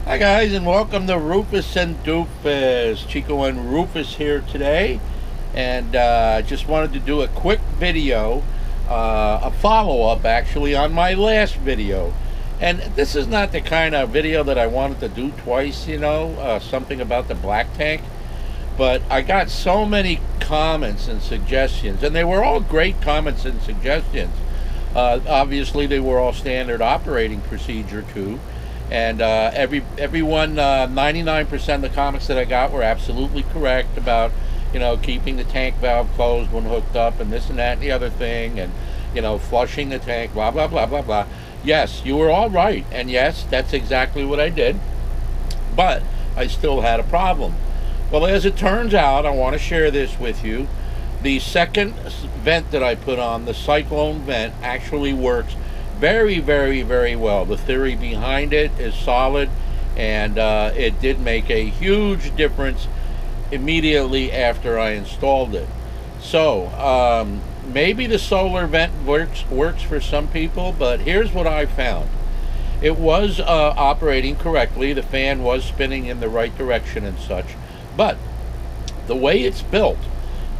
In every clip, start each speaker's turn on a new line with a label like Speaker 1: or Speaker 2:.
Speaker 1: Hi guys, and welcome to Rufus and Doofus. Chico and Rufus here today, and just wanted to do a quick video, a follow-up actually on my last video. And this is not the kind of video that I wanted to do twice, something about the black tank. But I got so many comments and suggestions, and they were all great comments and suggestions. Obviously, they were all standard operating procedure too. And everyone, 99% of the comments that I got were absolutely correct about, keeping the tank valve closed when hooked up, and this and that and the other thing, and flushing the tank, blah blah blah blah blah. Yes, you were all right, and yes, that's exactly what I did. But I still had a problem. Well, as it turns out, I want to share this with you. The second vent that I put on, the Cyclone vent, actually works very, very, very well. The theory behind it is solid, and it did make a huge difference immediately after I installed it. So maybe the solar vent works for some people, but here's what I found. It was operating correctly. The fan was spinning in the right direction and such, but the way it's built,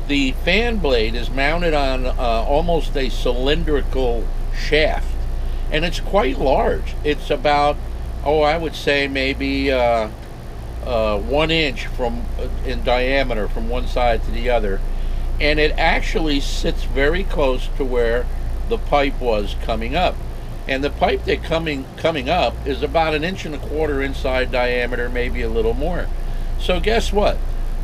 Speaker 1: the fan blade is mounted on almost a cylindrical shaft, and it's quite large. It's about, I would say maybe 1 inch in diameter from one side to the other, and it actually sits very close to where the pipe was coming up. And the pipe that coming up is about 1.25 inches inside diameter, maybe a little more. So guess what?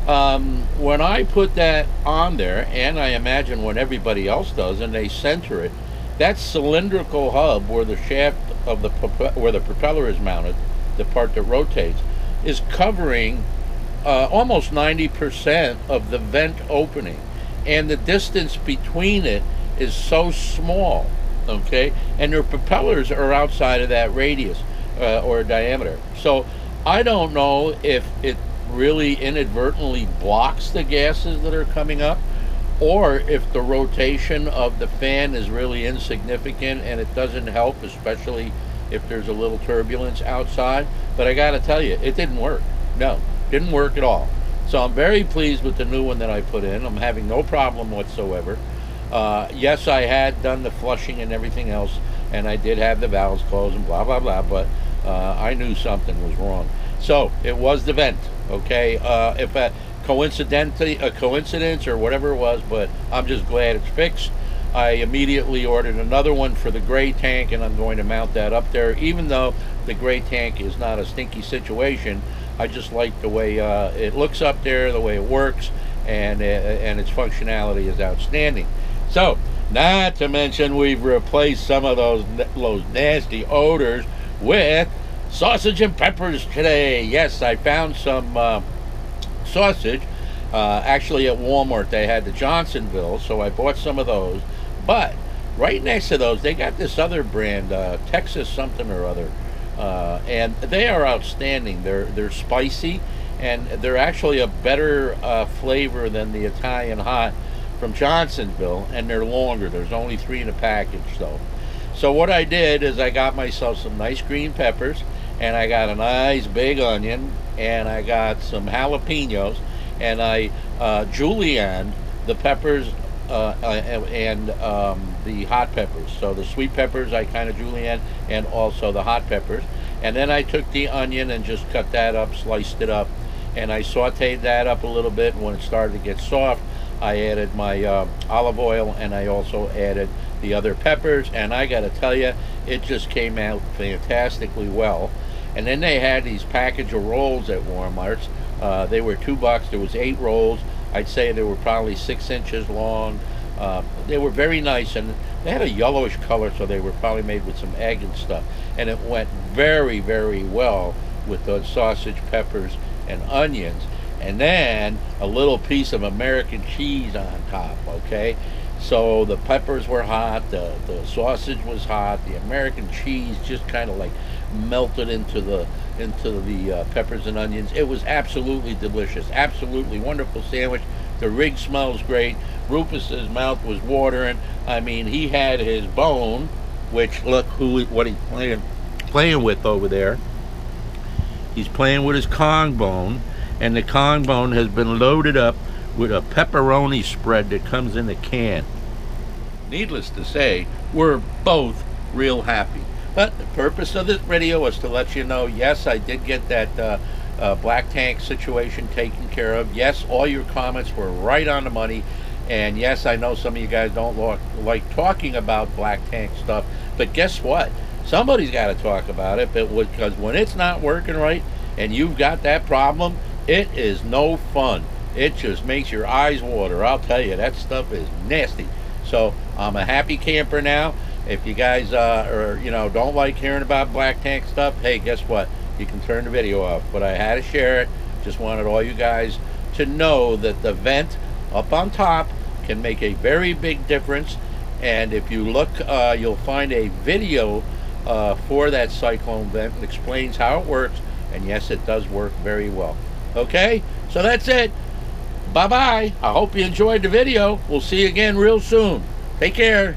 Speaker 1: When I put that on there, and I imagine when everybody else does, and they center it, that cylindrical hub where the shaft of where the propeller is mounted, the part that rotates, is covering almost 90% of the vent opening, and the distance between it is so small, okay? And their propellers are outside of that radius or diameter. So I don't know if it really inadvertently blocks the gases that are coming up, or if the rotation of the fan is really insignificant and it doesn't help, especially if there's a little turbulence outside. But I gotta tell you, it didn't work. No, didn't work at all. So I'm very pleased with the new one that I put in. I'm having no problem whatsoever. Yes, I had done the flushing and everything else, and I did have the valves closed and blah blah blah, but I knew something was wrong. So it was the vent, okay? If a coincidence or whatever it was, but I'm just glad it's fixed. I immediately ordered another one for the gray tank, and I'm going to mount that up there. Even though the gray tank is not a stinky situation, I just like the way it looks up there, the way it works, and its functionality is outstanding. So, not to mention, we've replaced some of those nasty odors with sausage and peppers today. Yes, I found some sausage. Actually at Walmart they had the Johnsonville, so I bought some of those. But right next to those, they got this other brand, Texas something or other, and they are outstanding. They're spicy, and they're actually a better flavor than the Italian hot from Johnsonville, and they're longer. There's only 3 in a package though. So what I did is I got myself some nice green peppers, and I got a nice big onion, and I got some jalapenos, and I julienned the peppers and the hot peppers. So the sweet peppers I kind of julienne, and also the hot peppers. And then I took the onion and just cut that up, sliced it up, and I sauteed that up a little bit. And when it started to get soft, I added my olive oil, and I also added the other peppers, and I gotta tell you, it just came out fantastically well. And then they had these package of rolls at Walmart's. They were $2. There was 8 rolls. I'd say they were probably 6 inches long. They were very nice, and they had a yellowish color, so they were probably made with some egg and stuff. And it went very, very well with those sausage, peppers, and onions. And then a little piece of American cheese on top, okay? So the peppers were hot, the sausage was hot, the American cheese just kind of like melted into the peppers and onions. It was absolutely delicious, absolutely wonderful sandwich. The rig smells great. Rufus's mouth was watering. I mean, he had his bone, which look what he's playing with over there. He's playing with his Kong bone, and the Kong bone has been loaded up with a pepperoni spread that comes in a can. Needless to say, we're both real happy. But the purpose of this video was to let you know, yes, I did get that black tank situation taken care of. Yes, all your comments were right on the money. And yes, I know some of you guys don't like talking about black tank stuff, but guess what? Somebody's got to talk about it, because when it's not working right and you've got that problem, it is no fun. It just makes your eyes water. I'll tell you, that stuff is nasty. So I'm a happy camper now. If you guys don't like hearing about black tank stuff, hey, guess what? You can turn the video off. But I had to share it. Just wanted all you guys to know that the vent up on top can make a very big difference. And if you look, you'll find a video for that Cyclone vent that explains how it works. And yes, it does work very well. Okay, so that's it. Bye-bye. I hope you enjoyed the video. We'll see you again real soon. Take care.